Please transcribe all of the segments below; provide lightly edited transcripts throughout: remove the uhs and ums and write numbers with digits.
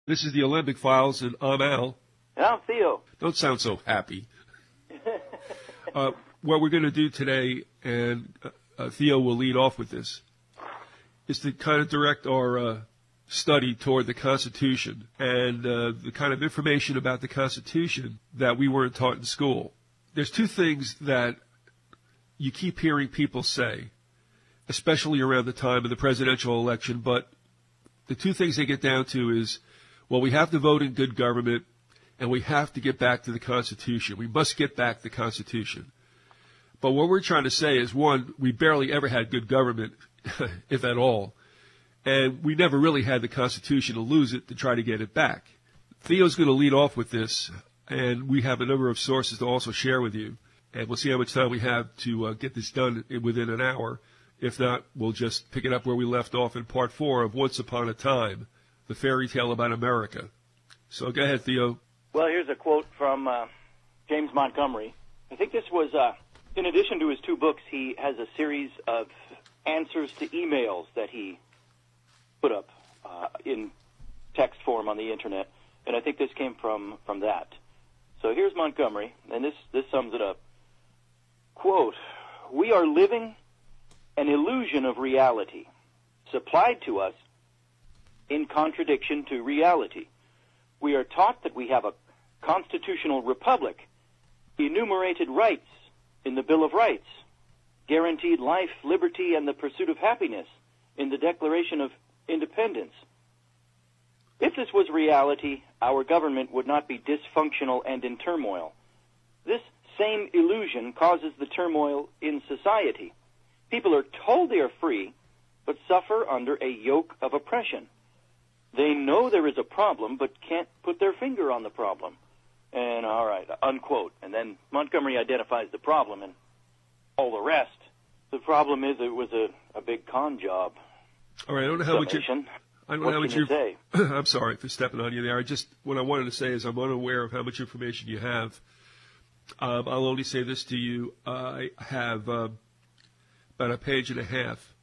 This is the Alembic Files, and I'm Al. And I'm Theo. Don't sound so happy. What we're going to do today, and Theo will lead off with this, is to kind of direct our study toward the Constitution and the kind of information about the Constitution that we weren't taught in school. There's two things that you keep hearing people say, especially around the time of the presidential election, but the two things they get down to is, well, we have to vote in good government, and we have to get back to the Constitution. We must get back the Constitution. But what we're trying to say is, one, we barely ever had good government, if at all, and we never really had the Constitution to lose it to try to get it back. Theo's going to lead off with this, and we have a number of sources to also share with you, and we'll see how much time we have to get this done within an hour. If not, we'll just pick it up where we left off in part 4 of Once Upon a Time, the fairy tale about America. So go ahead, Theo. Well, here's a quote from James Montgomery. I think this was, in addition to his 2 books, he has a series of answers to emails that he put up in text form on the Internet, and I think this came from that. So here's Montgomery, and this sums it up. Quote, "We are living an illusion of reality, supplied to us in contradiction to reality. We are taught that we have a constitutional republic, enumerated rights in the Bill of Rights, guaranteed life, liberty, and the pursuit of happiness in the Declaration of Independence. If this was reality, our government would not be dysfunctional and in turmoil. This same illusion causes the turmoil in society. People are told they are free, but suffer under a yoke of oppression. They know there is a problem, but can't put their finger on the problem." And all right, unquote. And then Montgomery identifies the problem and all the rest. The problem is it was a big con job. All right, I don't know how much you... I don't know how much you say. I'm sorry for stepping on you there. What I wanted to say is I'm unaware of how much information you have. I'll only say this to you. I have about a page and a half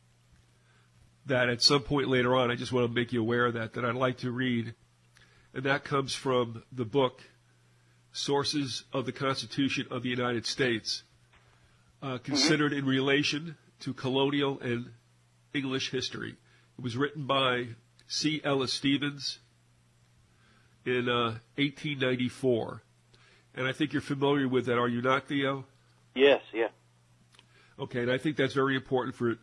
that at some point later on, I just want to make you aware of that I'd like to read. And that comes from the book, Sources of the Constitution of the United States, considered in relation to colonial and English history. It was written by C. Ellis Stevens in 1894. And I think you're familiar with that, are you not, Theo? Yes, yeah. Okay, and I think that's very important for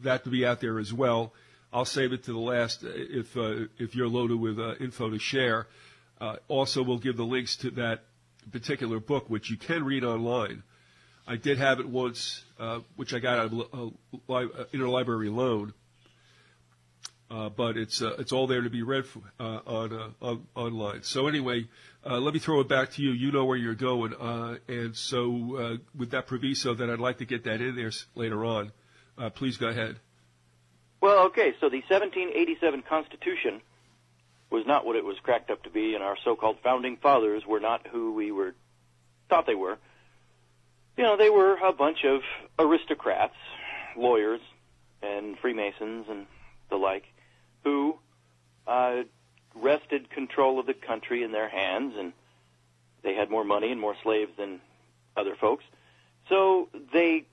that to be out there as well. I'll save it to the last if you're loaded with info to share. Also, we'll give the links to that particular book, which you can read online. I did have it once, which I got out of interlibrary loan, but it's all there to be read online. So anyway, let me throw it back to you. You know where you're going, and so with that proviso that I'd like to get that in there later on. Please go ahead. Well, okay, so the 1787 Constitution was not what it was cracked up to be, and our so-called founding fathers were not who we thought they were. You know, they were a bunch of aristocrats, lawyers, and Freemasons and the like, who wrested control of the country in their hands, and they had more money and more slaves than other folks. So they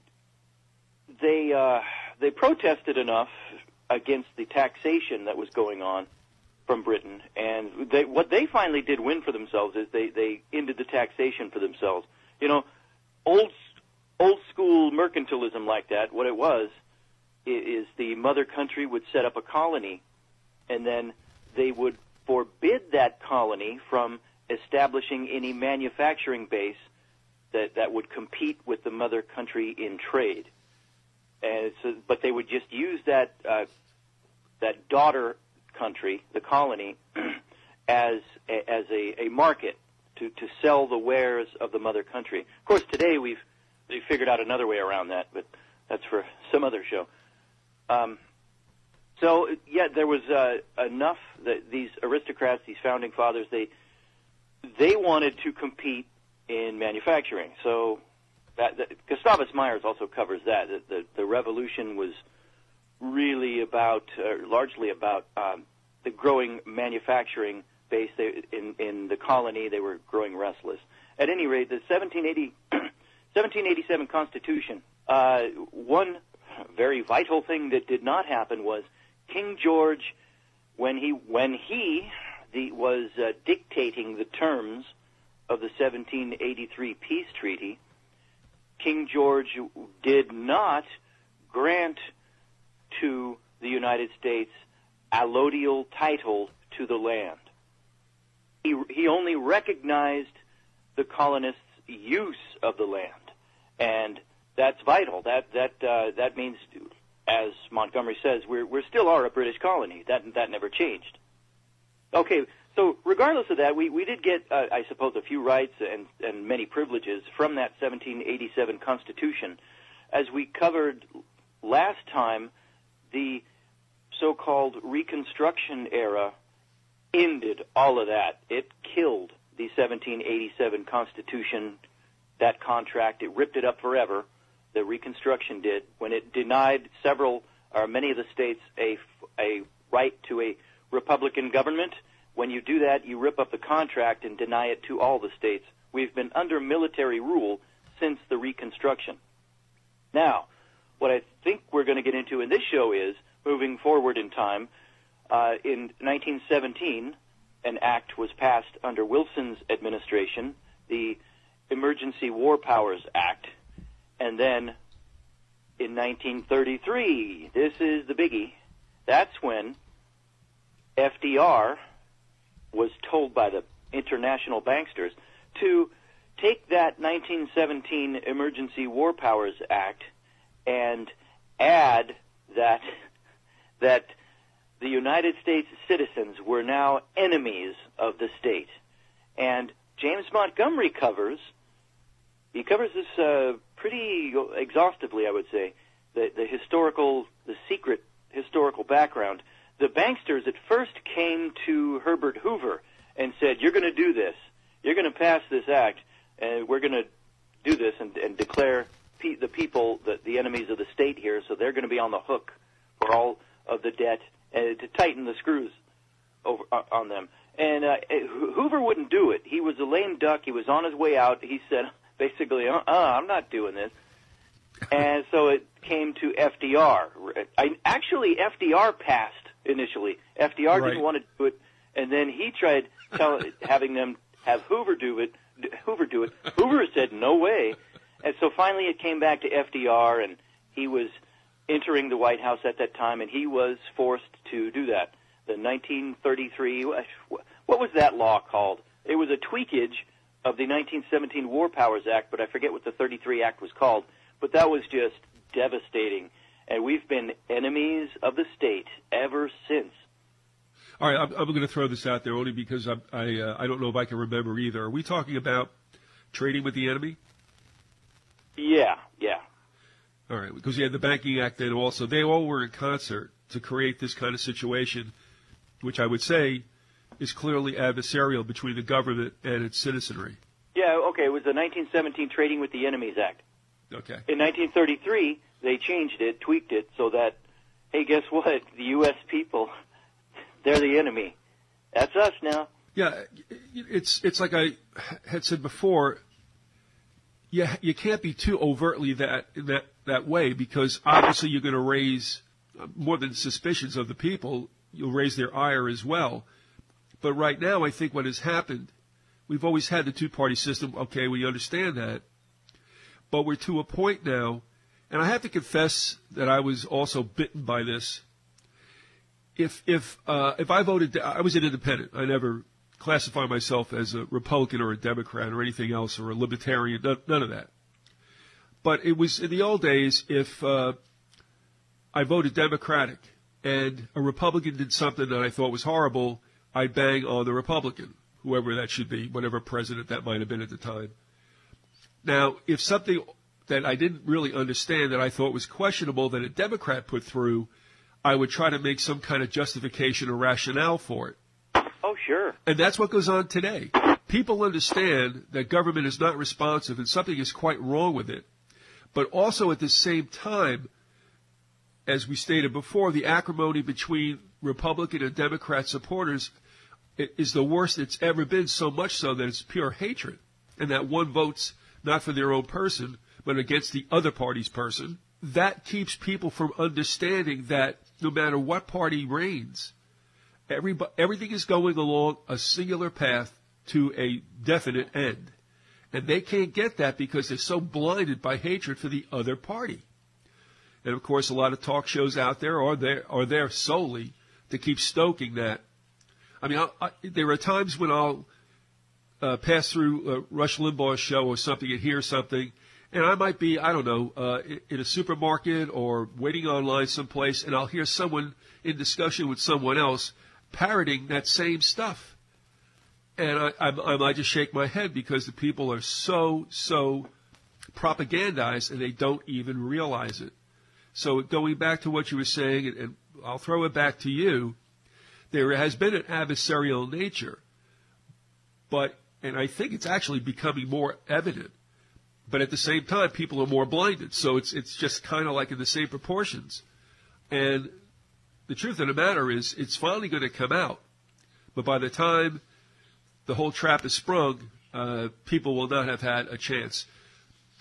protested enough against the taxation that was going on from Britain, and what they finally did win for themselves is they ended the taxation for themselves. You know, old school mercantilism like that, what it was is the mother country would set up a colony, and then they would forbid that colony from establishing any manufacturing base that would compete with the mother country in trade. And but they would just use that daughter country, the colony, as a market to sell the wares of the mother country. Of course, today we've figured out another way around that, but that's for some other show. So yeah, there was enough that these aristocrats, these founding fathers, they wanted to compete in manufacturing. So Gustavus Myers also covers that the revolution was really about, largely about the growing manufacturing base in the colony. They were growing restless. At any rate, the 1787 Constitution, one very vital thing that did not happen was King George, when he was dictating the terms of the 1783 peace treaty, King George did not grant to the United States allodial title to the land. He only recognized the colonists' use of the land, and that's vital. That means, as Montgomery says, we still are a British colony. That never changed. Okay, so regardless of that, we did get, I suppose, a few rights and many privileges from that 1787 Constitution. As we covered last time, the so-called Reconstruction era ended all of that. It killed the 1787 Constitution, that contract. It ripped it up forever. The Reconstruction did, when it denied many of the states a right to a Republican government. When you do that, you rip up the contract and deny it to all the states. We've been under military rule since the Reconstruction. Now, what I think we're going to get into in this show is, moving forward in time, in 1917, an act was passed under Wilson's administration, the Emergency War Powers Act. And then in 1933, this is the biggie, that's when FDR was told by the international banksters to take that 1917 Emergency War Powers Act and add that the United States citizens were now enemies of the state. And James Montgomery covers this pretty exhaustively, I would say, the secret historical background. The banksters at first came to Herbert Hoover and said, "You're going to do this. You're going to pass this act, and we're going to do this and declare the people the enemies of the state here, so they're going to be on the hook for all of the debt, and to tighten the screws on them." And Hoover wouldn't do it. He was a lame duck. He was on his way out. He said, basically, I'm not doing this. And so it came to FDR. Actually, FDR passed initially. FDR didn't want to do it, and then he tried having them have Hoover do it. Hoover said, no way. And so finally it came back to FDR, and he was entering the White House at that time, and he was forced to do that. The 1933, what was that law called? It was a tweakage of the 1917 War Powers Act, but I forget what the 33 Act was called. But that was just devastating, and we've been enemies of the state ever since. All right, I'm going to throw this out there only because I don't know if I can remember either. Are we talking about trading with the enemy? Yeah. All right, because you had the Banking Act and also they all were in concert to create this kind of situation, which I would say is clearly adversarial between the government and its citizenry. Yeah, okay, it was the 1917 Trading with the Enemies Act. Okay. In 1933, they changed it, tweaked it, so that, hey, guess what? The U.S. people, they're the enemy. That's us now. Yeah, it's like I had said before. Yeah, you can't be too overtly that way, because obviously you're going to raise more than suspicions of the people. You'll raise their ire as well. But right now, I think what has happened, we've always had the two-party system. Okay, we understand that, but we're to a point now, and I have to confess that I was also bitten by this. If I voted, I was an independent. I never classify myself as a Republican or a Democrat or anything else, or a Libertarian, none of that. But it was in the old days, if I voted Democratic and a Republican did something that I thought was horrible, I'd bang on the Republican, whoever that should be, whatever president that might have been at the time. Now, if something that I didn't really understand that I thought was questionable that a Democrat put through, I would try to make some kind of justification or rationale for it. Oh, sure. And that's what goes on today. People understand that government is not responsive and something is quite wrong with it. But also at the same time, as we stated before, the acrimony between Republican and Democrat supporters is the worst it's ever been, so much so that it's pure hatred, and that one votes not for their own person, but against the other party's person. That keeps people from understanding that no matter what party reigns, everything is going along a singular path to a definite end. And they can't get that because they're so blinded by hatred for the other party. And, of course, a lot of talk shows out there are there solely to keep stoking that. I mean, there are times when I'll pass through Rush Limbaugh's show or something and hear something, and I might be, I don't know, in a supermarket or waiting online someplace, and I'll hear someone in discussion with someone else parroting that same stuff. And I might just shake my head because the people are so propagandized and they don't even realize it. So going back to what you were saying, and I'll throw it back to you, there has been an adversarial nature, and I think it's actually becoming more evident. But at the same time, people are more blinded. So it's just kind of like in the same proportions. And the truth of the matter is it's finally going to come out. But by the time the whole trap is sprung, people will not have had a chance.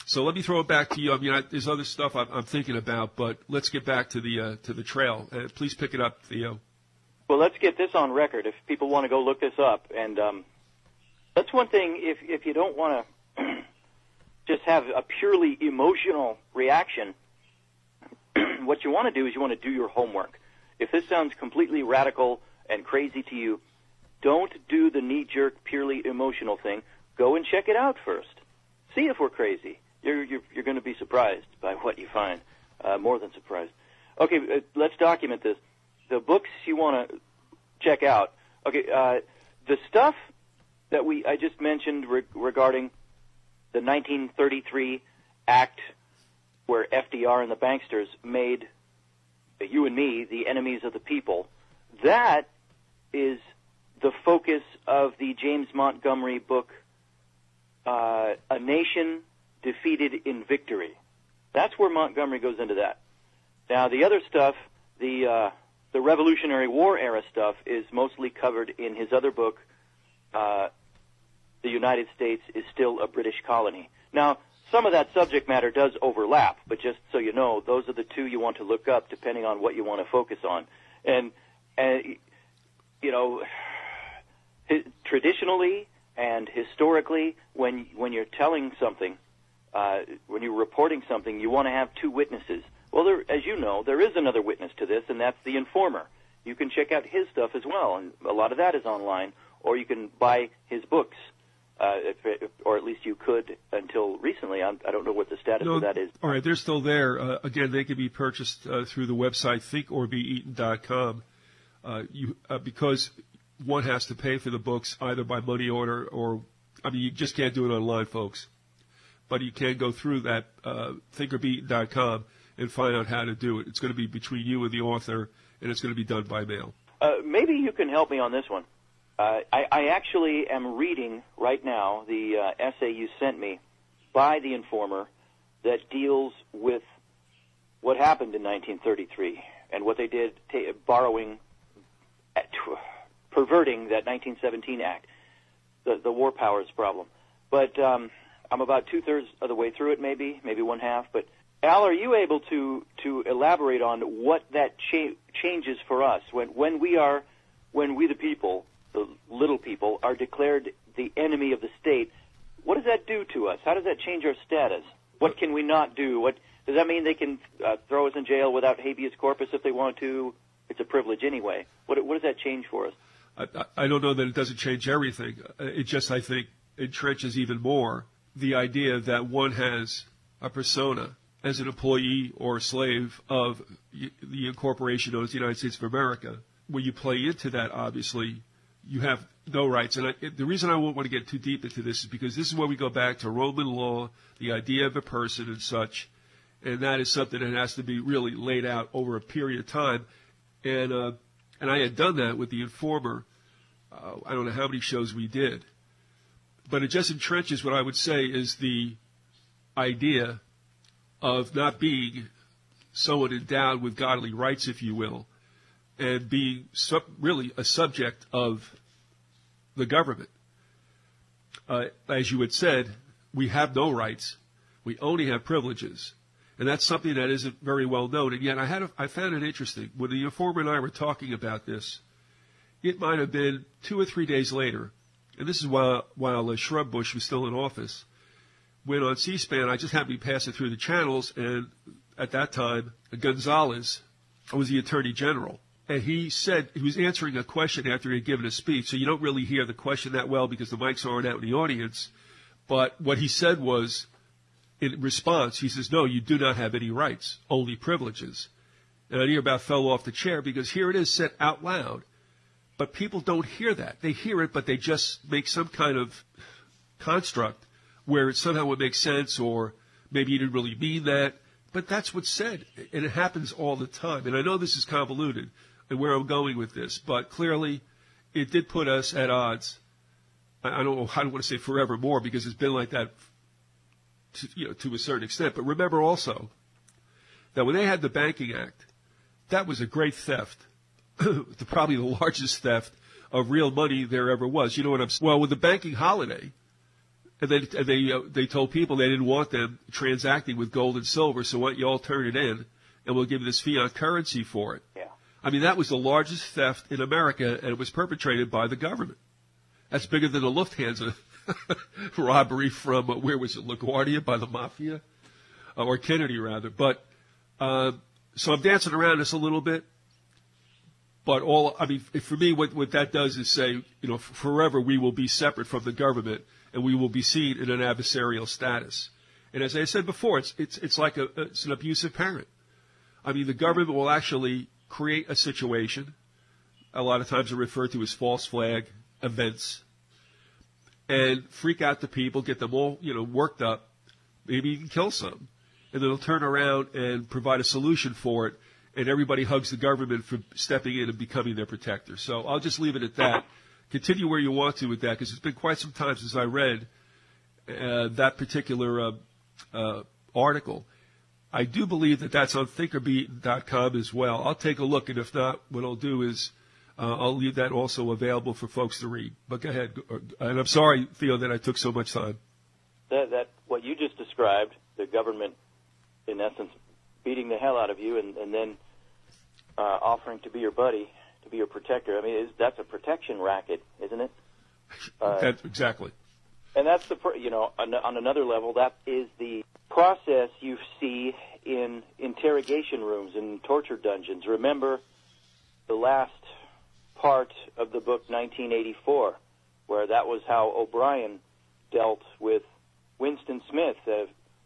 So let me throw it back to you. I mean, there's other stuff I'm thinking about, but let's get back to the trail. Please pick it up, Theo. Well, let's get this on record if people want to go look this up. And that's one thing, if you don't want to just have a purely emotional reaction, what you want to do is you want to do your homework. If this sounds completely radical and crazy to you, don't do the knee-jerk, purely emotional thing. Go and check it out first. See if we're crazy. You're going to be surprised by what you find, more than surprised. Okay, let's document this. The books you want to check out. Okay, the stuff that I just mentioned regarding the 1933 act where FDR and the banksters made you and me the enemies of the people, that is the focus of the James Montgomery book, A Nation Defeated in Victory. That's where Montgomery goes into that. Now, the other stuff, the Revolutionary War era stuff, is mostly covered in his other book, The United States is Still a British Colony. Now, some of that subject matter does overlap, but just so you know, those are the two you want to look up depending on what you want to focus on. And you know, traditionally and historically, when you're telling something, when you're reporting something, you want to have two witnesses. Well, as you know, there is another witness to this, and that's the informer. You can check out his stuff as well, and a lot of that is online, or you can buy his books, or at least you could until recently. I don't know what the status of that is. All right, they're still there. Again, they can be purchased through the website thinkorbeeaten.com. Because one has to pay for the books either by money order or, I mean, you just can't do it online, folks. But you can go through that thinkorbeeaten.com and find out how to do it. It's going to be between you and the author, and it's going to be done by mail. Maybe you can help me on this one. I actually am reading right now the essay you sent me by the informer that deals with what happened in 1933 and what they did, perverting that 1917 Act, the War Powers problem. But I'm about two-thirds of the way through it, maybe one half. But Al, are you able to elaborate on what that changes for us when we the people, the little people, are declared the enemy of the state? What does that do to us? How does that change our status? What can we not do? What does that mean? They can throw us in jail without habeas corpus if they want to? It's a privilege anyway. What does that change for us? I don't know that it doesn't change everything. It just, I think, entrenches even more the idea that one has a persona as an employee or a slave of the incorporation known as the United States of America. When you play into that, obviously, you have no rights. And the reason I won't want to get too deep into this is because this is where we go back to Roman law, the idea of a person and such, and that is something that has to be really laid out over a period of time. And I had done that with the informer. I don't know how many shows we did. But it just entrenches what I would say is the idea of not being someone endowed with godly rights, if you will, and being really a subject of the government. As you had said, we have no rights. We only have privileges. And that's something that isn't very well known. And yet I found it interesting. When the informant and I were talking about this, it might have been 2 or 3 days later, and this is while Shrubbush was still in office, when on C-SPAN I just happened to be passing through the channels, and at that time, Gonzalez was the Attorney General. And he said he was answering a question after he had given a speech, so you don't really hear the question that well because the mics aren't out in the audience. But what he said was, in response, he says, no, you do not have any rights, only privileges. And I near about fell off the chair because here it is said out loud. But people don't hear that. They hear it, but they just make some kind of construct where it somehow would make sense, or maybe you didn't really mean that. But that's what's said, and it happens all the time. And I know this is convoluted and where I'm going with this, but clearly it did put us at odds. I don't want to say forevermore because it's been like that to a certain extent. But remember also that when they had the Banking Act, that was a great theft, probably the largest theft of real money there ever was. You know what I'm saying? Well, with the banking holiday, and they told people they didn't want them transacting with gold and silver, so why don't you all turn it in, and we'll give you this fiat currency for it. Yeah. I mean, that was the largest theft in America, and it was perpetrated by the government. That's bigger than the Lufthansa robbery from, where was it, LaGuardia, by the Mafia? Or Kennedy, rather. But, so I'm dancing around this a little bit. But for me, what that does is say, forever we will be separate from the government, and we will be seen in an adversarial status. And as I said before, it's like it's an abusive parent. I mean, the government will actually create a situation, a lot of times they're referred to as false flag events, and freak out the people, get them all, worked up, maybe even kill some. And then they'll turn around and provide a solution for it, and everybody hugs the government for stepping in and becoming their protector. So I'll just leave it at that. Continue where you want to with that, because it's been quite some time since I read that particular article. I do believe that that's on thinkerbeat.com as well. I'll take a look, and if not, what I'll do is I'll leave that also available for folks to read. But go ahead. And I'm sorry, Theo, that I took so much time. That what you just described, the government, in essence, beating the hell out of you and then offering to be your buddy, to be your protector. I mean, that's a protection racket, isn't it? Exactly. And that's on another level, that is the process you see in interrogation rooms and torture dungeons. Remember the last part of the book 1984, where that was how O'Brien dealt with Winston Smith.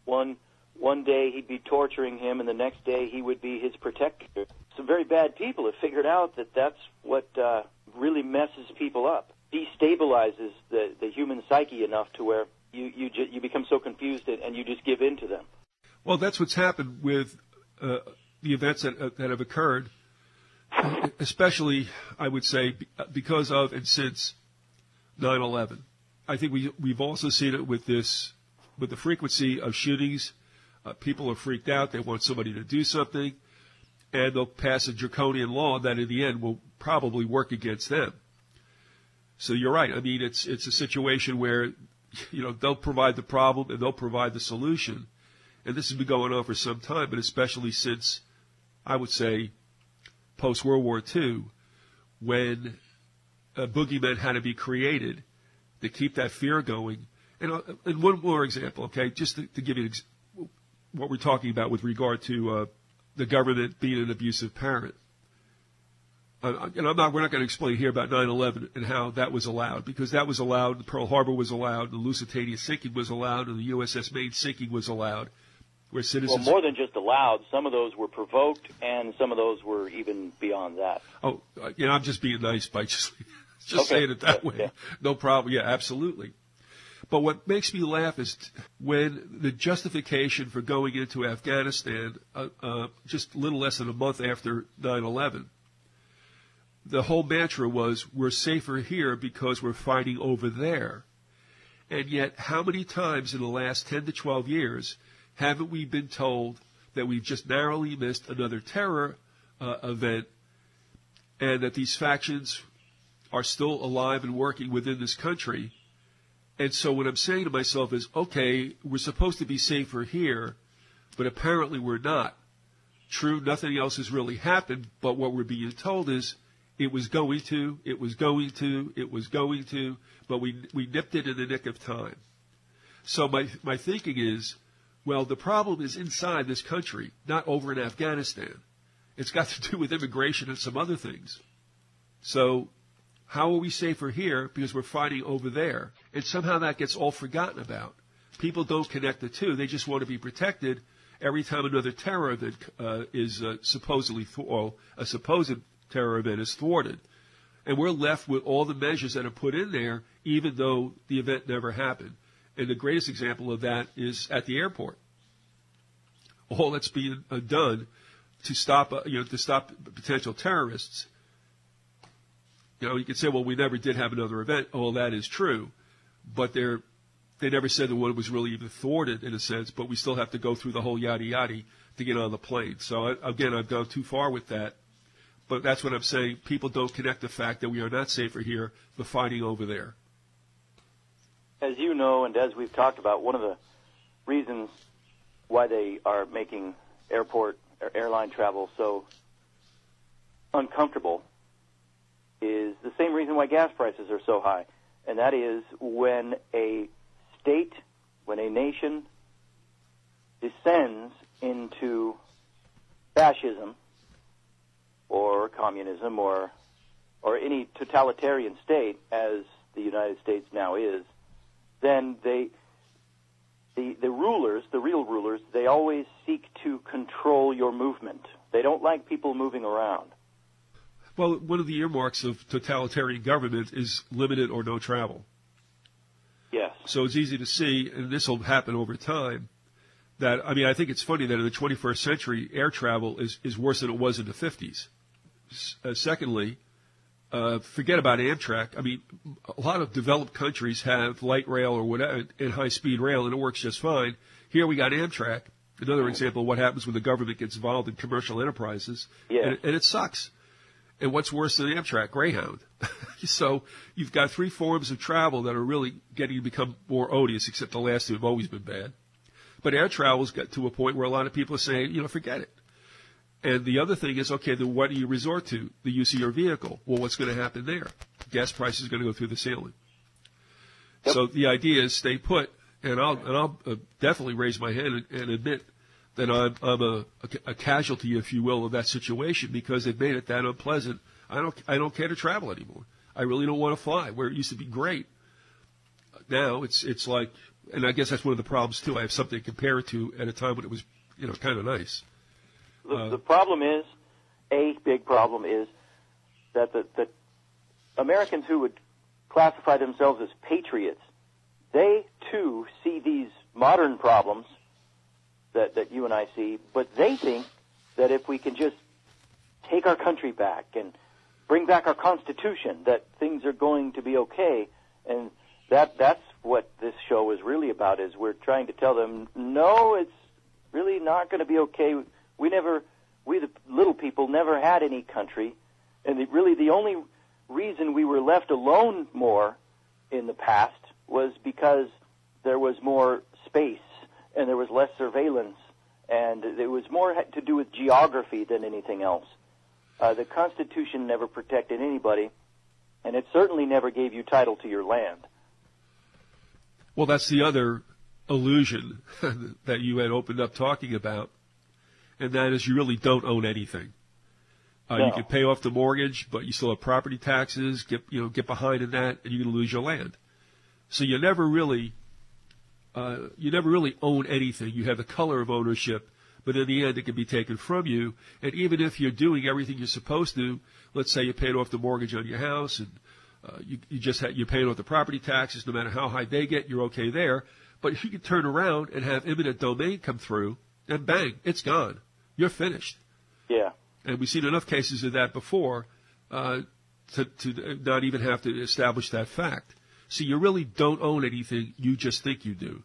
One day he'd be torturing him, and the next day he would be his protector. Some very bad people have figured out that that's what really messes people up, destabilizes the human psyche enough to where you become so confused and you just give in to them. Well, that's what's happened with the events that have occurred, especially, I would say, because of and since 9/11. I think we've also seen it with the frequency of shootings. People are freaked out. They want somebody to do something, and they'll pass a draconian law that in the end will probably work against them. So you're right. I mean, it's a situation where, they'll provide the problem and they'll provide the solution. And this has been going on for some time, but especially since, I would say, post-World War II, when boogeymen had to be created to keep that fear going. And one more example, okay, just to give you what we're talking about with regard to the government being an abusive parent. We're not going to explain here about 9/11 and how that was allowed, because that was allowed, the Pearl Harbor was allowed, the Lusitania sinking was allowed, and the USS Maine sinking was allowed, where citizens... Well, more than just allowed, some of those were provoked, and some of those were even beyond that. Oh, I'm just being nice by just saying it that way. Yeah. No problem. Yeah, absolutely. But what makes me laugh is when the justification for going into Afghanistan, just a little less than a month after 9/11, the whole mantra was, we're safer here because we're fighting over there. And yet, how many times in the last 10 to 12 years haven't we been told that we've just narrowly missed another terror event, and that these factions are still alive and working within this country. And so what I'm saying to myself is, okay, we're supposed to be safer here, but apparently we're not. True, nothing else has really happened, but what we're being told is it was going to, but we nipped it in the nick of time. So my thinking is, well, the problem is inside this country, not over in Afghanistan. It's got to do with immigration and some other things. So how are we safer here because we're fighting over there? And somehow that gets all forgotten about. People don't connect the two. They just want to be protected every time another terror event is a supposed terror event is thwarted. And we're left with all the measures that are put in there, even though the event never happened. And the greatest example of that is at the airport. All that's being done to stop potential terrorists. You can say, well, we never did have another event. Oh, well, that is true. But they never said that one was really even thwarted in a sense, but we still have to go through the whole yada yada to get on the plane. So, again, I've gone too far with that. But that's what I'm saying. People don't connect the fact that we are not safer here, but fighting over there. As you know, and as we've talked about, one of the reasons why they are making airport or airline travel so uncomfortable is the same reason why gas prices are so high, and that is when a state, when a nation descends into fascism or communism or any totalitarian state, as the United States now is, then the rulers, the real rulers, they always seek to control your movement. They don't like people moving around. Well, one of the earmarks of totalitarian government is limited or no travel. Yes. So it's easy to see, and this will happen over time, that, I think it's funny that in the 21st century, air travel is worse than it was in the 50s. Secondly, forget about Amtrak. A lot of developed countries have light rail or whatever and high-speed rail, and it works just fine. Here we got Amtrak, another example of what happens when the government gets involved in commercial enterprises, yes. and it sucks. And what's worse than Amtrak? Greyhound. So you've got three forms of travel that are really getting to become more odious, except the last two have always been bad. But air travel's got to a point where a lot of people are saying, forget it. And the other thing is, okay, then what do you resort to? The use of your vehicle. Well, what's going to happen there? Gas prices are going to go through the ceiling. Yep. So the idea is stay put, and I'll definitely raise my hand and admit that I'm a casualty, if you will, of that situation because they've made it that unpleasant. I don't care to travel anymore. I really don't want to fly, where it used to be great. Now it's like, and I guess that's one of the problems too. I have something to compare it to at a time when it was, kind of nice. The problem is, a big problem is that the Americans who would classify themselves as patriots, they too see these modern problems that you and I see, but they think that if we can just take our country back and bring back our Constitution, that things are going to be okay. And that's what this show is really about, is we're trying to tell them, no, it's really not going to be okay. We the little people never had any country, and the only reason we were left alone more in the past was because there was more space and there was less surveillance, and it was more to do with geography than anything else. The Constitution never protected anybody, and it certainly never gave you title to your land. Well, that's the other illusion that you had opened up talking about, and that is you really don't own anything. No. You can pay off the mortgage, but you still have property taxes. Get behind in that, and you're going to lose your land. So you never really own anything. You have the color of ownership, but in the end, it can be taken from you. And even if you're doing everything you're supposed to, let's say you paid off the mortgage on your house, and you're paying off the property taxes. No matter how high they get, you're okay there. But if you can turn around and have eminent domain come through, and bang, it's gone. You're finished. Yeah. And we've seen enough cases of that before to not even have to establish that fact. So you really don't own anything. You just think you do.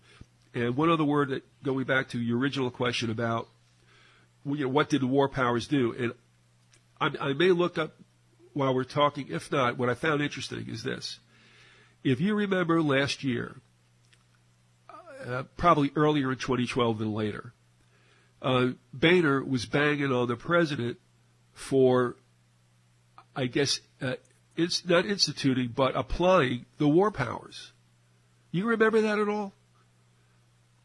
And one other word, that going back to your original question about what did the war powers do, and I may look up while we're talking. If not, what I found interesting is this. If you remember last year, probably earlier in 2012 than later, Boehner was banging on the president for, I guess, it's not instituting, but applying the war powers. You remember that at all?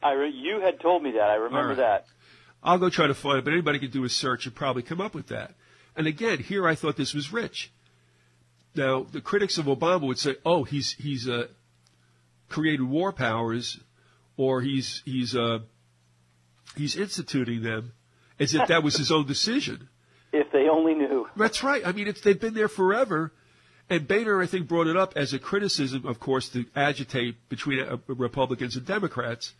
You had told me that. I remember that. I'll go try to find it, but anybody can do a search and probably come up with that. And again, here I thought this was rich. Now, the critics of Obama would say, oh, he's created war powers, or he's instituting them, as if that was his own decision. If they only knew. That's right. I mean, they've been there forever. And Boehner, I think, brought it up as a criticism, of course, to agitate between Republicans and Democrats.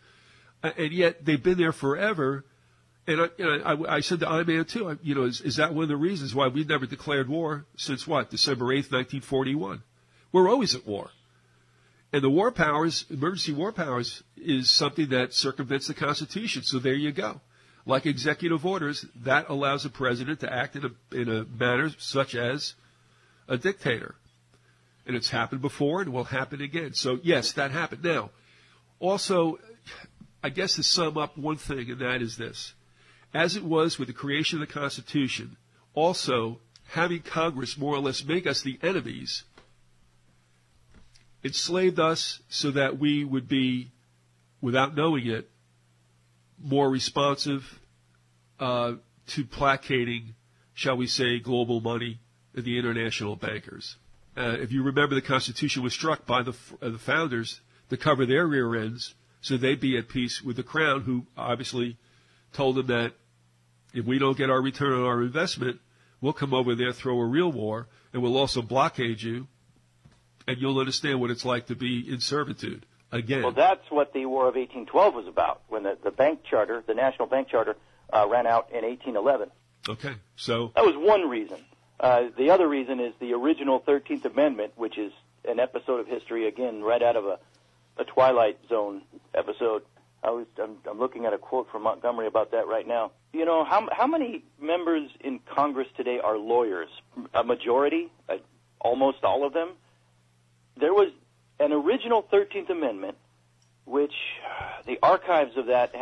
And yet they've been there forever. And I said to Iman, too, is that one of the reasons why we've never declared war since what? December 8th, 1941. We're always at war. And the war powers, emergency war powers, is something that circumvents the Constitution. So there you go. Like executive orders, that allows the president to act in a manner such as a dictator. And it's happened before and will happen again. So, yes, that happened. Now, also, I guess to sum up one thing, and that is this. As it was with the creation of the Constitution, also having Congress more or less make us the enemies enslaved us so that we would be, without knowing it, more responsive to placating, shall we say, global money and the international bankers. If you remember, the Constitution was struck by the founders to cover their rear ends so they'd be at peace with the Crown, who obviously told them that if we don't get our return on our investment, we'll come over there, throw a real war, and we'll also blockade you, and you'll understand what it's like to be in servitude again. Well, that's what the War of 1812 was about, when the bank charter, the National Bank Charter, ran out in 1811. Okay, so that was one reason. The other reason is the original 13th Amendment, which is an episode of history, again, right out of a Twilight Zone episode. I'm looking at a quote from Montgomery about that right now. You know, how many members in Congress today are lawyers? A majority? Almost all of them? There was an original 13th Amendment, which the archives of that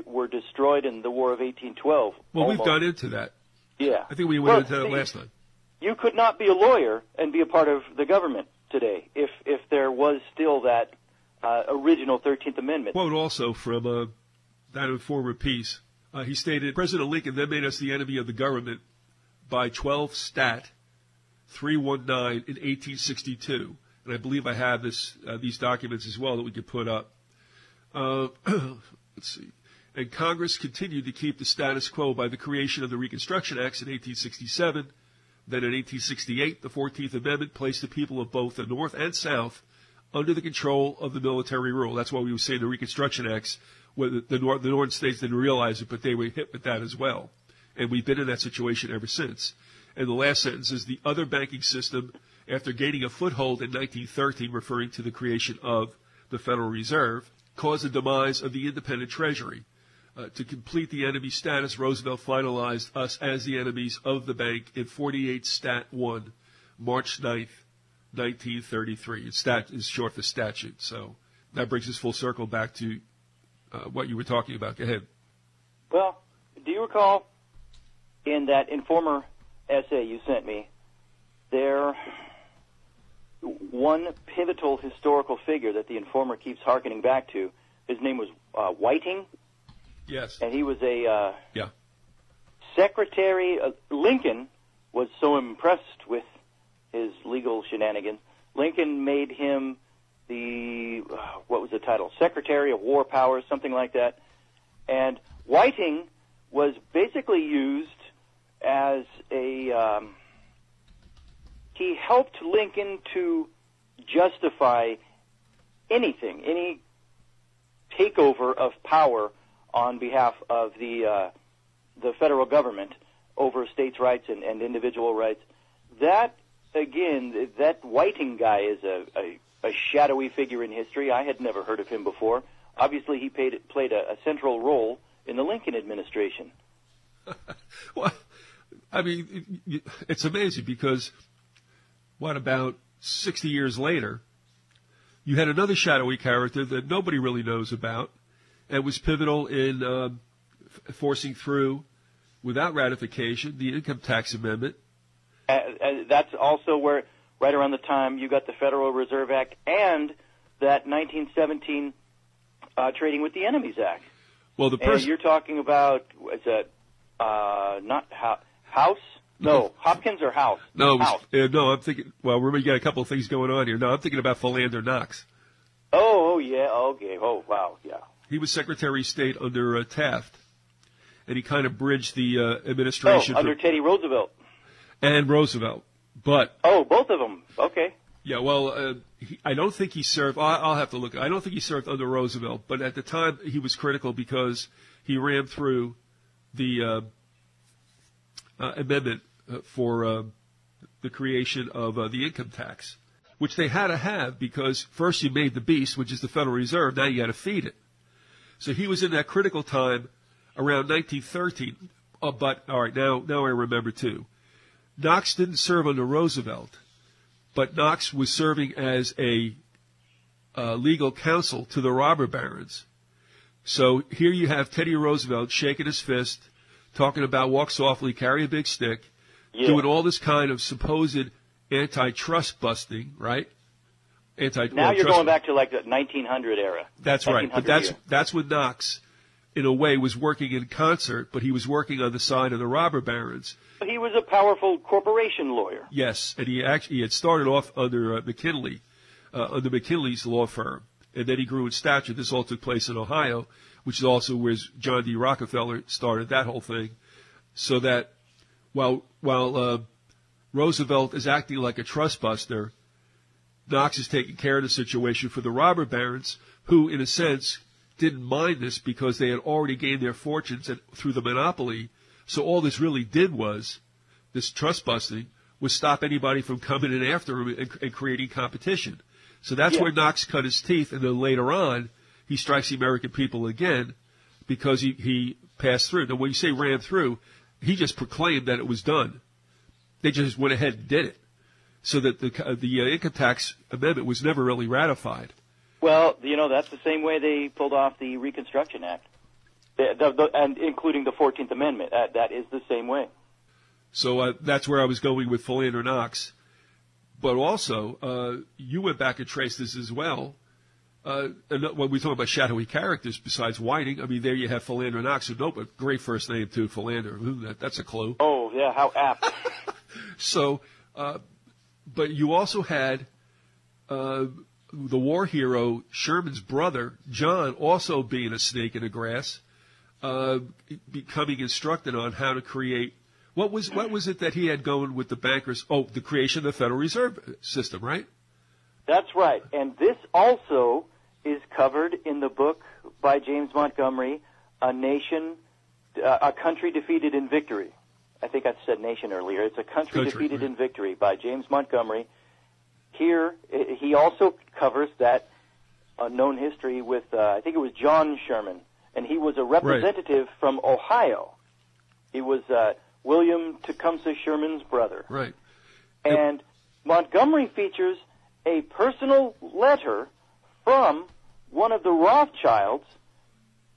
were destroyed in the War of 1812. Well, almost. We've gone into that. Yeah. I think we went into that last time. You could not be a lawyer and be a part of the government today if there was still that original 13th Amendment. Quote also from that informer piece. He stated, President Lincoln then made us the enemy of the government by 12 Stat 319 in 1862. And I believe I have these documents as well that we could put up. Let's see. And Congress continued to keep the status quo by the creation of the Reconstruction Acts in 1867. Then in 1868, the 14th Amendment placed the people of both the North and South under the control of the military rule. That's why we would say the Reconstruction Acts, where the Northern states didn't realize it, but they were hit with that as well. And we've been in that situation ever since. And the last sentence is the other banking system, after gaining a foothold in 1913, referring to the creation of the Federal Reserve, caused the demise of the independent Treasury. To complete the enemy status, Roosevelt finalized us as the enemies of the bank in 48 Stat 1, March 9th, 1933. Stat is short for statute. So that brings us full circle back to what you were talking about. Go ahead. Well, do you recall in that informer essay you sent me, there one pivotal historical figure that the informer keeps hearkening back to, his name was Whiting? Yes. And he was secretary. Lincoln was so impressed with his legal shenanigans. Lincoln made him what was the title? Secretary of War Powers, something like that. And Whiting was basically used as he helped Lincoln to justify anything, any takeover of power on behalf of the federal government over states' rights and individual rights. That, again, that Whiting guy is a shadowy figure in history. I had never heard of him before. Obviously, he played a central role in the Lincoln administration. Well, I mean, it's amazing because what about 60 years later, you had another shadowy character that nobody really knows about and was pivotal in forcing through, without ratification, the income tax amendment. That's also where, right around the time you got the Federal Reserve Act and that 1917 Trading with the Enemies Act. Well, the and you're talking about, is that not House? No, Hopkins or House? No, House. No, I'm thinking, well, remember you got a couple of things going on here. No, I'm thinking about Philander Knox. Oh, yeah, okay. Oh, wow, yeah. He was Secretary of State under Taft, and he kind of bridged the administration. Under Teddy Roosevelt. And Roosevelt, but... Oh, both of them, okay. Yeah, well, I don't think he served... I'll have to look. I don't think he served under Roosevelt, but at the time he was critical because he ran through the amendment for the creation of the income tax, which they had to have because first you made the beast, which is the Federal Reserve, now you got to feed it. So he was in that critical time around 1913. But, all right, now I remember, too. Knox didn't serve under Roosevelt, but Knox was serving as a legal counsel to the robber barons. So here you have Teddy Roosevelt shaking his fist, talking about walk softly, carry a big stick, doing all this kind of supposed antitrust busting, right? Now you're going back to like the 1900 era. That's right. But that's when Knox, in a way, was working in concert, but he was working on the side of the robber barons. He was a powerful corporation lawyer. Yes, and he had started off under McKinley, under McKinley's law firm, and then he grew in stature. This all took place in Ohio, which is also where John D. Rockefeller started that whole thing. So that while Roosevelt is acting like a trust buster, Knox is taking care of the situation for the robber barons, who, in a sense, didn't mind this because they had already gained their fortunes through the monopoly. So all this really did was, this trust busting, was stop anybody from coming in after him and creating competition. So that's where Knox cut his teeth, and then later on, he strikes the American people again because he passed through. Now, when you say ran through, he just proclaimed that it was done. They just went ahead and did it. So that the income tax amendment was never really ratified. Well, that's the same way they pulled off the Reconstruction Act, and including the 14th Amendment. That is the same way. So that's where I was going with Philander Knox. But also, you went back and traced this as well. And when we talk about shadowy characters, besides Whiting, I mean, there you have Philander Knox, who but great first name too, Philander. That's a clue. Oh, yeah, how apt. So, but you also had the war hero Sherman's brother, John, also being a snake in the grass, becoming instructed on how to create. What was it that he had going with the bankers? Oh, the creation of the Federal Reserve System, right? That's right. And this also is covered in the book by James Montgomery, A Country Defeated in Victory. I think I said nation earlier. It's A Country Defeated in Victory by James Montgomery. Here, he also covers that unknown history with, I think it was John Sherman, and he was a representative from Ohio. He was William Tecumseh Sherman's brother. Right. And Montgomery features a personal letter from one of the Rothschilds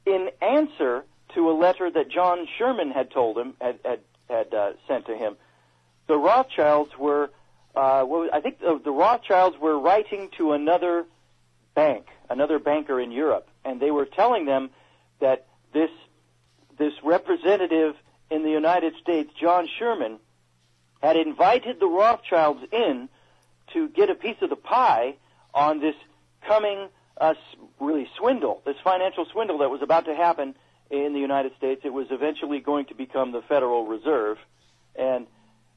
in answer to a letter that John Sherman had told him, had sent to him. The Rothschilds were, I think the Rothschilds were writing to another banker in Europe, and they were telling them that this representative in the United States, John Sherman, had invited the Rothschilds in to get a piece of the pie on this coming really swindle, this financial swindle that was about to happen in the United States. It was eventually going to become the Federal Reserve, and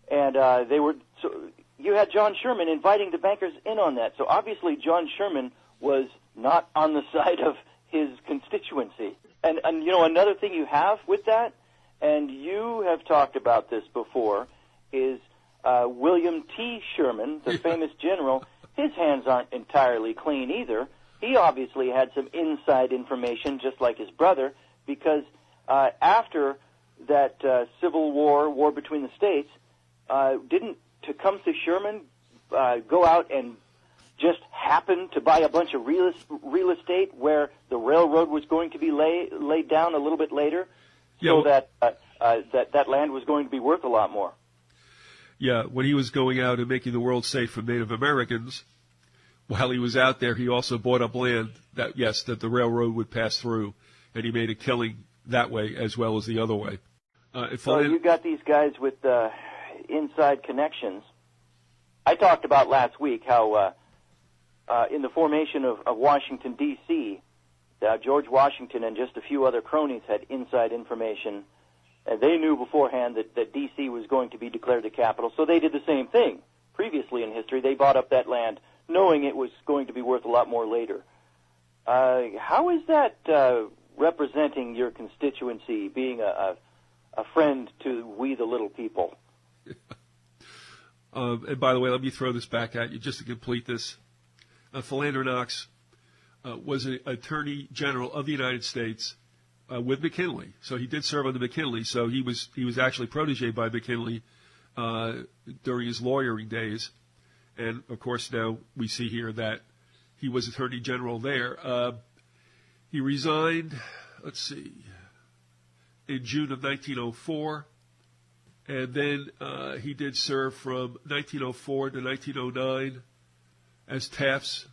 they were. So you had John Sherman inviting the bankers in on that. So obviously John Sherman was not on the side of his constituency. And another thing you have with that, and you have talked about this before, is William T. Sherman, the famous general. His hands aren't entirely clean either. He obviously had some inside information, just like his brother, because after that Civil War between the states, didn't Tecumseh Sherman go out and just happen to buy a bunch of real estate where the railroad was going to be laid down a little bit later, so that land was going to be worth a lot more? Yeah, when he was going out and making the world safe from Native Americans, while he was out there, he also bought up land that the railroad would pass through, and he made a killing that way as well as the other way. So you got these guys with inside connections. I talked about last week how in the formation of Washington, D.C., George Washington and just a few other cronies had inside information, and they knew beforehand that D.C. was going to be declared the capital, so they did the same thing. Previously in history, they bought up that land knowing it was going to be worth a lot more later. How is that representing your constituency, being a friend to we the little people? And by the way, let me throw this back at you just to complete this. Philander Knox was an Attorney General of the United States with McKinley. So he did serve under McKinley. So he was actually protégé by McKinley during his lawyering days. And, of course, now we see here that he was Attorney General there. He resigned, in June of 1904. And then he did serve from 1904 to 1909 as Taft's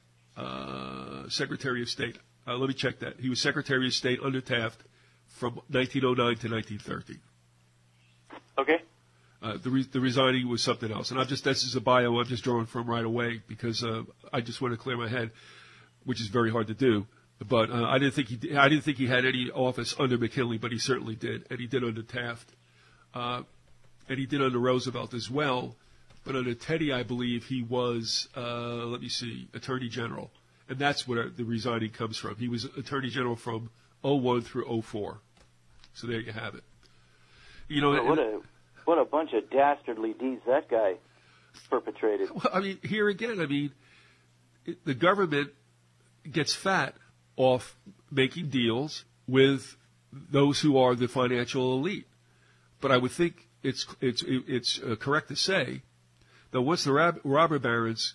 Secretary of State. Let me check that. He was Secretary of State under Taft from 1909 to 1930. Okay. The resigning was something else, and this is a bio I'm just drawing from right away because I just want to clear my head, which is very hard to do. But I didn't think he had any office under McKinley, but he certainly did, and he did under Taft, and he did under Roosevelt as well. But under Teddy, I believe he was Attorney General, and that's where the resigning comes from. He was Attorney General from 01 through 04. So there you have it. You know, what a bunch of dastardly deeds that guy perpetrated. Well, I mean, here again, the government gets fat off making deals with those who are the financial elite. But I would think it's correct to say that once the robber barons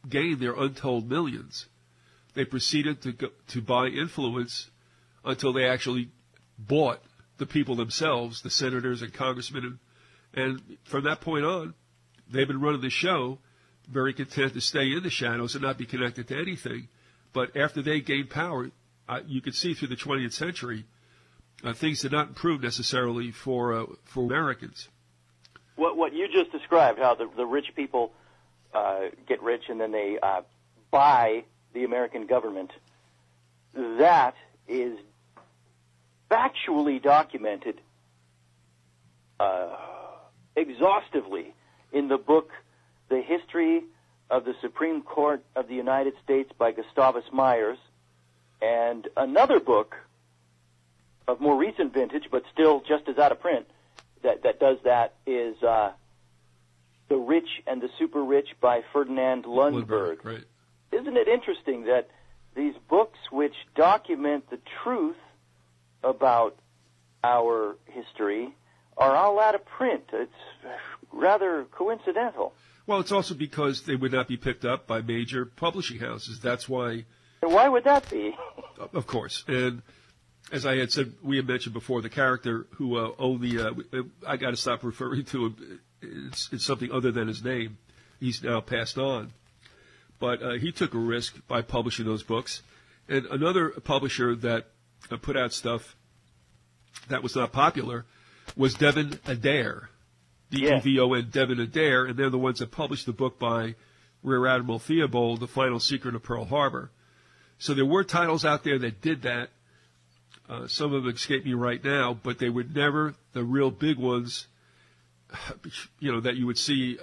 gained their untold millions, they proceeded to buy influence until they actually bought the people themselves, the senators and congressmen. And from that point on, they've been running the show, very content to stay in the shadows and not be connected to anything. But after they gained power, you could see through the 20th century, things did not improve necessarily for Americans. What you just described, how the rich people get rich and then they buy the American government, that is factually documented exhaustively in the book The History of the Supreme Court of the United States by Gustavus Myers, and another book of more recent vintage but still just as out of print that does that is The Rich and the Super Rich by Ferdinand Lundberg. Right. Isn't it interesting that these books which document the truth about our history are all out of print? It's rather coincidental. Well, it's also because they would not be picked up by major publishing houses. That's why. And why would that be? Of course. And as I had said, we had mentioned before, the character who owned I got to stop referring to him. It's something other than his name. He's now passed on. But he took a risk by publishing those books. And another publisher that put out stuff that was not popular was Devon Adair. D-E-V-O-N, Devon Adair, and they're the ones that published the book by Rear Admiral Theobald, The Final Secret of Pearl Harbor. So there were titles out there that did that. Some of them escape me right now, but they were never the real big ones, that you would see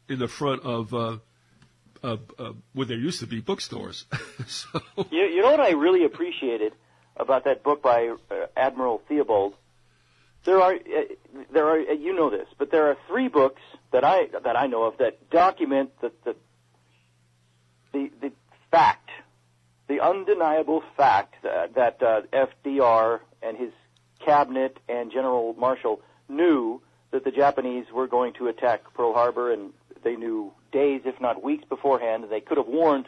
in the front of where there used to be bookstores. So. You know what I really appreciated about that book by Admiral Theobald? There are you know this, but there are 3 books that I know of that document the fact, the undeniable fact that FDR and his cabinet and General Marshall knew that the Japanese were going to attack Pearl Harbor, and they knew days, if not weeks beforehand, and they could have warned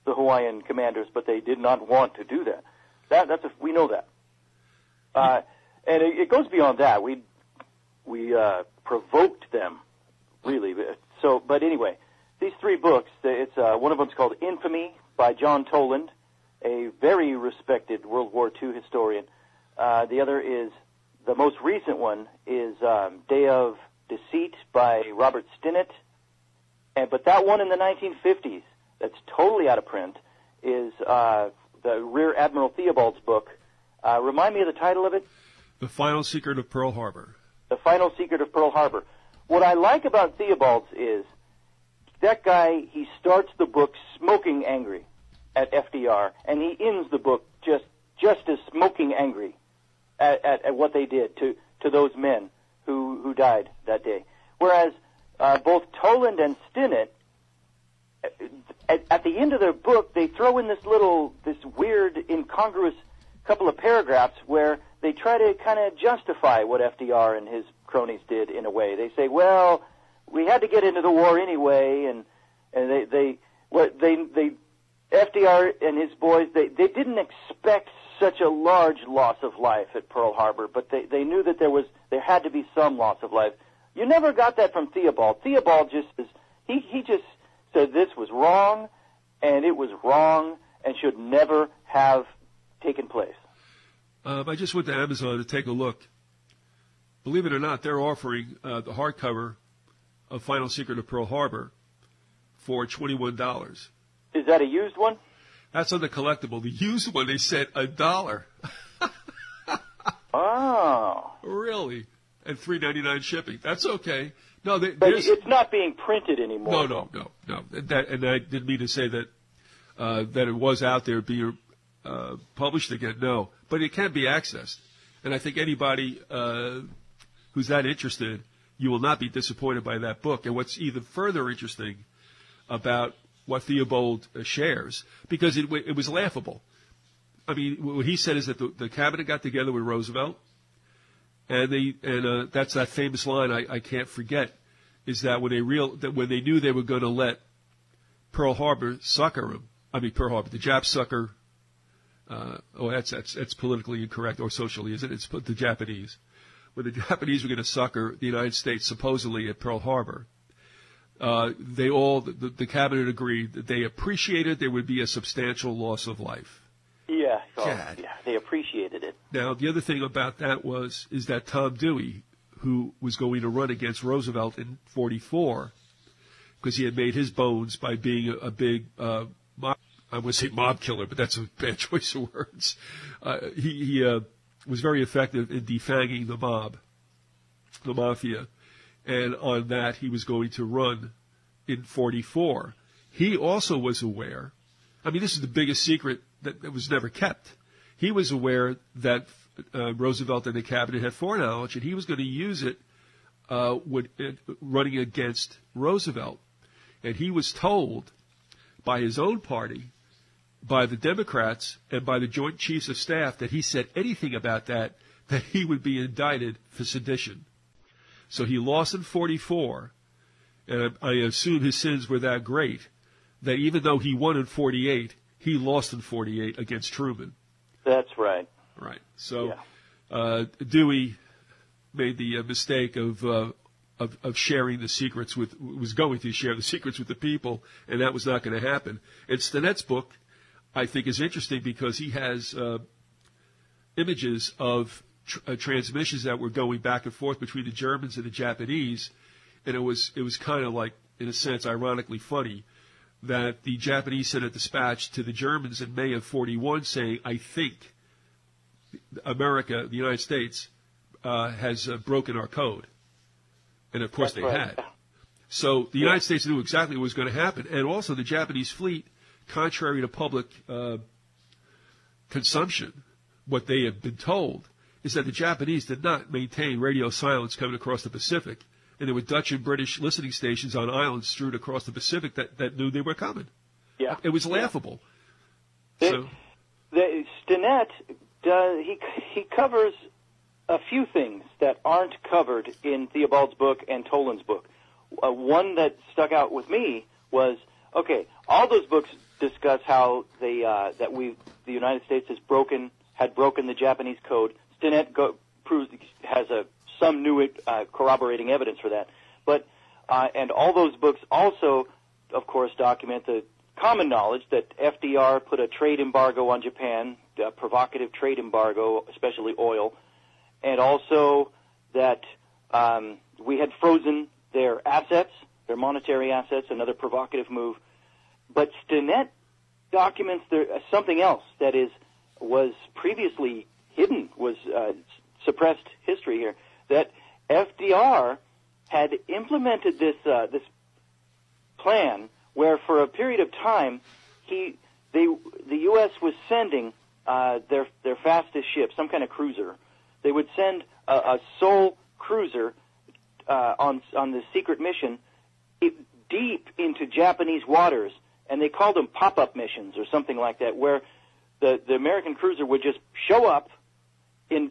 the Hawaiian commanders, but they did not want to do that. We know that. And it goes beyond that. We provoked them, really. So, but anyway, these three books, one of them's called Infamy by John Toland, a very respected World War II historian. The other is, the most recent one is Day of Deceit by Robert Stinnett. But that one in the 1950s, that's totally out of print, is the Rear Admiral Theobald's book. Remind me of the title of it? The Final Secret of Pearl Harbor. The Final Secret of Pearl Harbor. What I like about Theobald's is that guy, he starts the book smoking angry at FDR, and he ends the book just as smoking angry at what they did to those men who died that day. Whereas both Toland and Stinnett, at the end of their book, they throw in this weird, incongruous couple of paragraphs where they try to kind of justify what FDR and his cronies did in a way. They say, well, we had to get into the war anyway, and FDR and his boys, they didn't expect such a large loss of life at Pearl Harbor, but they knew that there had to be some loss of life. You never got that from Theobald. Theobald he just said this was wrong, and it was wrong, and should never have taken place. I just went to Amazon to take a look. Believe it or not, they're offering the hardcover of Final Secret of Pearl Harbor for $21. Is that a used one? That's on the collectible. The used one, they said $1. Oh. Really? And $3.99 shipping. That's okay. No, but it's not being printed anymore. No. And I didn't mean to say that that it was out there being published again. No, but it can be accessed. And I think anybody who's that interested, you will not be disappointed by that book. And what's even further interesting about what Theobald shares, because it was laughable. I mean, what he said is that the cabinet got together with Roosevelt, and that's that famous line I can't forget, is that when they knew they were going to let Pearl Harbor sucker them, the Japs sucker. That's politically incorrect or socially, isn't it? It's the Japanese. When the Japanese were going to sucker the United States supposedly at Pearl Harbor, the cabinet agreed that they appreciated there would be a substantial loss of life. Yeah, they appreciated it. Now, the other thing about that is that Tom Dewey, who was going to run against Roosevelt in 1944, because he had made his bones by being a big I would say mob killer, but that's a bad choice of words. He was very effective in defanging the mafia, and on that he was going to run in 1944. He also was aware, this is the biggest secret that was never kept. He was aware that Roosevelt and the cabinet had foreknowledge, and he was going to use it running against Roosevelt. And he was told by his own party, by the Democrats, and by the Joint Chiefs of Staff that he said anything about that he would be indicted for sedition. So he lost in 1944, and I assume his sins were that great that even though he won in 1948, he lost in 1948 against Truman. That's right. Right. So Dewey made the mistake of sharing the secrets was going to share the secrets with the people, and that was not going to happen. And Stinnett's book, I think, is interesting because he has images of transmissions that were going back and forth between the Germans and the Japanese, and it was kind of like, in a sense, ironically funny that the Japanese sent a dispatch to the Germans in May of 1941 saying, I think America, the United States, has broken our code. And, of course, That's they right. had. So the United States knew exactly what was going to happen. And also the Japanese fleet, contrary to public consumption, what they have been told is that the Japanese did not maintain radio silence coming across the Pacific. And there were Dutch and British listening stations on islands strewn across the Pacific that knew they were coming. Yeah. It was laughable. Stinnett, he covers a few things that aren't covered in Theobald's book and Toland's book. One that stuck out with me was, okay, all those books discuss how the United States had broken the Japanese code. Stinnett has some new corroborating evidence for that. But and all those books also, of course, document the common knowledge that FDR put a trade embargo on Japan, a provocative trade embargo, especially oil, and also that we had frozen their assets, their monetary assets, another provocative move. But Stinnett documents something else that was previously hidden, was suppressed history here, that FDR had implemented this plan where for a period of time the U.S. was sending their fastest ship, some kind of cruiser. They would send a sole cruiser on this secret mission deep into Japanese waters, and they called them pop-up missions or something like that, where the American cruiser would just show up in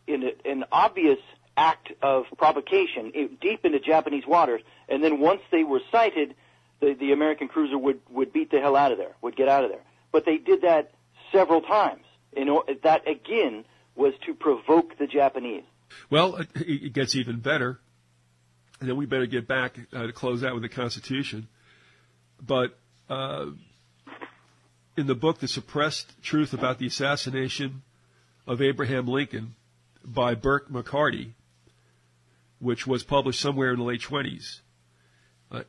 an obvious act of provocation deep into Japanese waters, and then once they were sighted, the American cruiser would beat the hell out of there, would get out of there. But they did that several times. That, again, was to provoke the Japanese. Well, it gets even better. And then we better get back to close out with the Constitution. But in the book, The Suppressed Truth About the Assassination of Abraham Lincoln by Burke McCarty, which was published somewhere in the late 20s,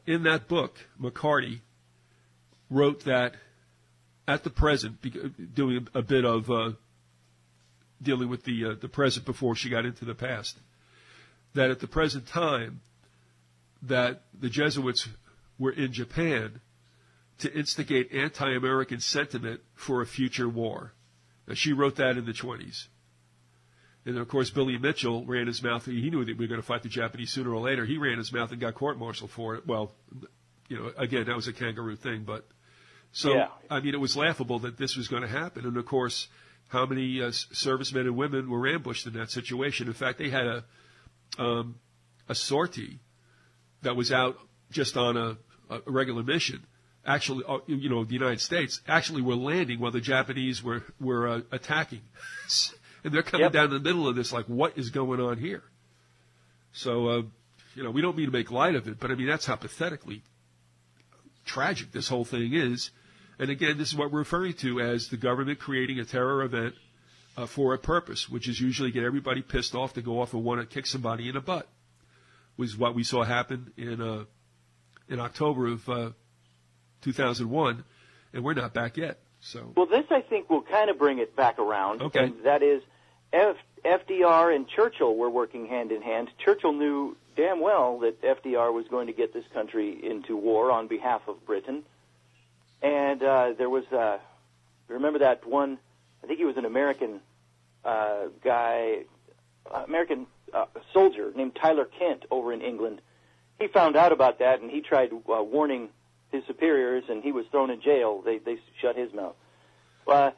in that book, McCarty wrote that at the present, doing a bit of dealing with the present before she got into the past, that at the present time that the Jesuits were in Japan to instigate anti-American sentiment for a future war. Now, she wrote that in the 20s. And then, of course, Billy Mitchell ran his mouth. He knew that we were going to fight the Japanese sooner or later. He ran his mouth and got court-martialed for it. Well, again, that was a kangaroo thing. But so, yeah. I mean, it was laughable that this was going to happen. And, of course, how many servicemen and women were ambushed in that situation? In fact, they had a sortie that was out just on a regular mission. Actually, the United States actually were landing while the Japanese were attacking. And they're coming down the middle of this like, what is going on here? So, we don't mean to make light of it, but, I mean, that's how pathetically tragic this whole thing is. And, again, this is what we're referring to as the government creating a terror event for a purpose, which is usually get everybody pissed off to go off and want to kick somebody in the butt, was what we saw happen in October of 2001, and we're not back yet. So, well, this, I think, will kind of bring it back around. Okay. And that is, FDR and Churchill were working hand in hand. Churchill knew damn well that FDR was going to get this country into war on behalf of Britain. And there was, remember that one, I think he was an American soldier named Tyler Kent over in England. He found out about that, and he tried warning his superiors, and he was thrown in jail. They shut his mouth. But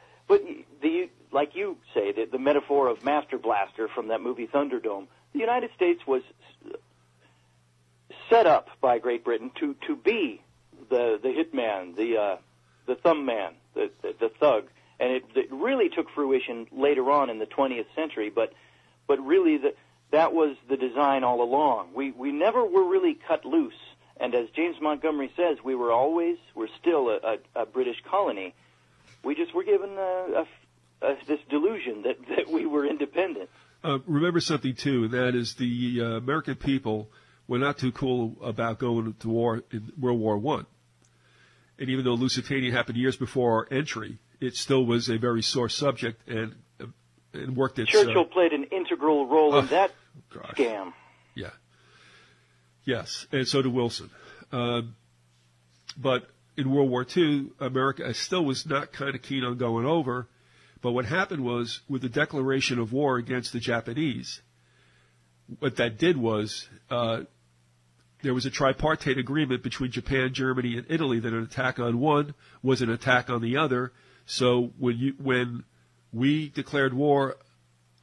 like you say, the metaphor of Master Blaster from that movie Thunderdome, the United States was set up by Great Britain to be the hitman, the thumb man, the thug, and it really took fruition later on in the 20th century. But really, that was the design all along. We never were really cut loose. And as James Montgomery says, we're still a British colony. We just were given this delusion that we were independent. Remember something, too, and that is the American people were not too cool about going to war in World War I. And even though Lusitania happened years before our entry, it still was a very sore subject and worked its... Churchill played an integral role in that scam. Yeah. Yes, and so did Wilson. But in World War II, America still was not kind of keen on going over. But what happened was, with the declaration of war against the Japanese, what that did was there was a tripartite agreement between Japan, Germany, and Italy that an attack on one was an attack on the other. So when we declared war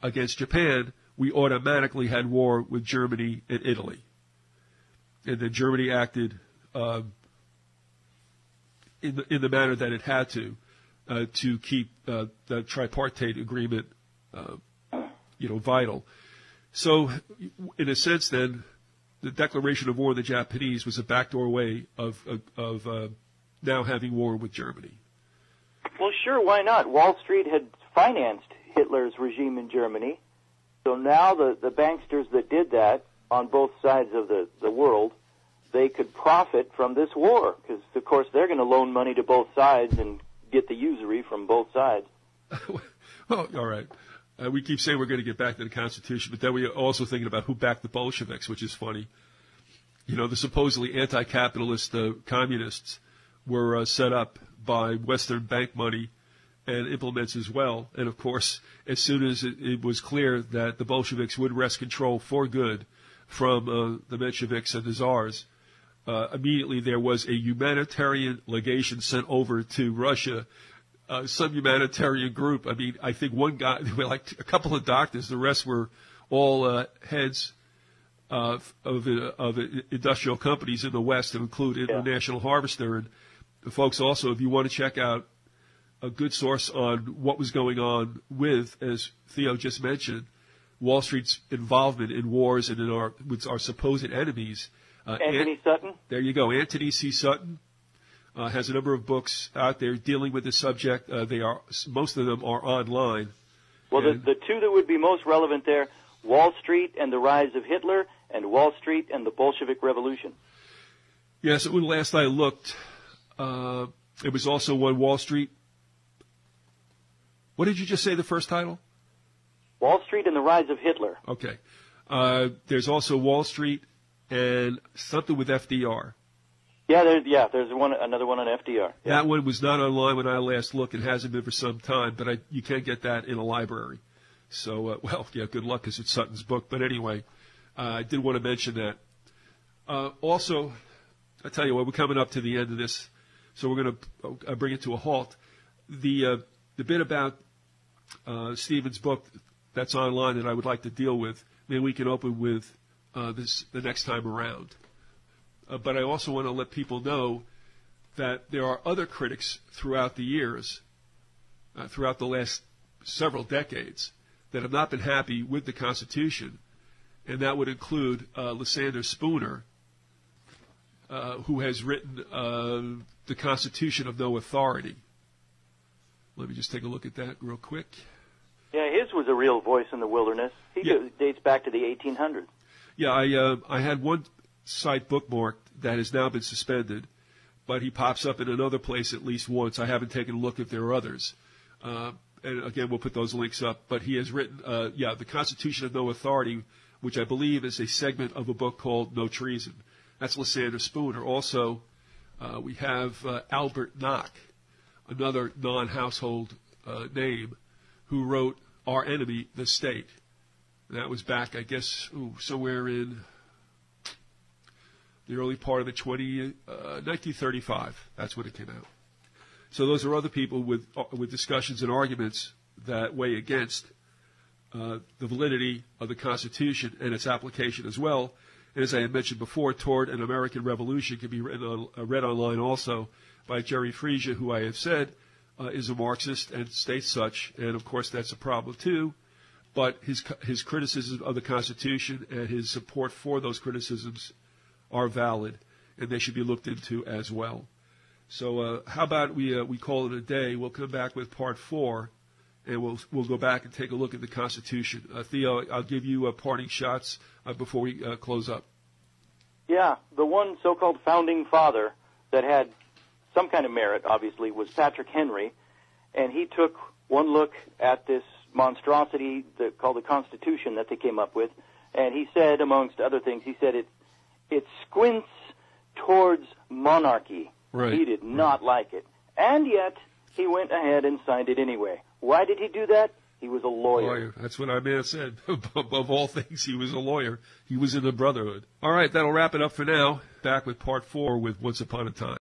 against Japan, we automatically had war with Germany and Italy. And then Germany acted in the manner that it had to keep the tripartite agreement, vital. So, in a sense, then, the declaration of war on the Japanese was a backdoor way of now having war with Germany. Well, sure, why not? Wall Street had financed Hitler's regime in Germany, so now the banksters that did that on both sides of the world, they could profit from this war, because, of course, they're going to loan money to both sides and get the usury from both sides. Well, all right. We keep saying we're going to get back to the Constitution, but then we're also thinking about who backed the Bolsheviks, which is funny. The supposedly anti-capitalist communists were set up by Western bank money and implements as well. And, of course, as soon as it was clear that the Bolsheviks would wrest control for good from the Mensheviks and the Tsars, immediately there was a humanitarian legation sent over to Russia, some humanitarian group. I mean, I think one guy, there were like a couple of doctors, the rest were all heads of industrial companies in the West, to include International Harvester. And folks, also, if you want to check out a good source on what was going on with, as Theo just mentioned, Wall Street's involvement in wars and with our supposed enemies. Anthony Sutton? There you go. Anthony C. Sutton has a number of books out there dealing with the subject. Most of them are online. Well, the two that would be most relevant there, Wall Street and the Rise of Hitler, and Wall Street and the Bolshevik Revolution. Yes, when last I looked, it was also one, Wall Street. What did you just say, the first title? Wall Street and the Rise of Hitler. Okay. There's also Wall Street and something with FDR. Yeah, there's another one on FDR. Yeah. That one was not online when I last looked. It hasn't been for some time, but you can't get that in a library. So, good luck, because it's Sutton's book. But anyway, I did want to mention that. Also, I tell you what, we're coming up to the end of this, so we're going to bring it to a halt. The bit about Stephen's book that's online that I would like to deal with, maybe we can open with the next time around. But I also want to let people know that there are other critics throughout the years, throughout the last several decades, that have not been happy with the Constitution, and that would include Lysander Spooner, who has written The Constitution of No Authority. Let me just take a look at that real quick. Yeah, his was a real voice in the wilderness. He dates back to the 1800s. Yeah, I had one site bookmarked that has now been suspended, but he pops up in another place at least once. I haven't taken a look if there are others. And again, we'll put those links up. But he has written, The Constitution of No Authority, which I believe is a segment of a book called No Treason. That's Lysander Spooner. Also, we have Albert Nock, another non-household name, who wrote Our Enemy, the State. And that was back, I guess, somewhere in the early part of the 1935. That's when it came out. So those are other people with discussions and arguments that weigh against the validity of the Constitution and its application as well. And as I had mentioned before, Toward an American Revolution can be read online also by Jerry Frisia, who I have said is a Marxist and states such. And, of course, that's a problem, too. But his criticism of the Constitution and his support for those criticisms are valid, and they should be looked into as well. So how about we call it a day? We'll come back with part 4, and we'll go back and take a look at the Constitution. Theo, I'll give you parting shots before we close up. Yeah, the one so-called founding father that had some kind of merit, obviously, was Patrick Henry, and he took one look at this monstrosity called the Constitution that they came up with, and he said, amongst other things, he said it squints towards monarchy. Right. He did not like it. And yet, he went ahead and signed it anyway. Why did he do that? He was a lawyer. That's what I may have said. Above all things, he was a lawyer. He was in the Brotherhood. All right, that'll wrap it up for now. Back with part 4 with Once Upon a Time.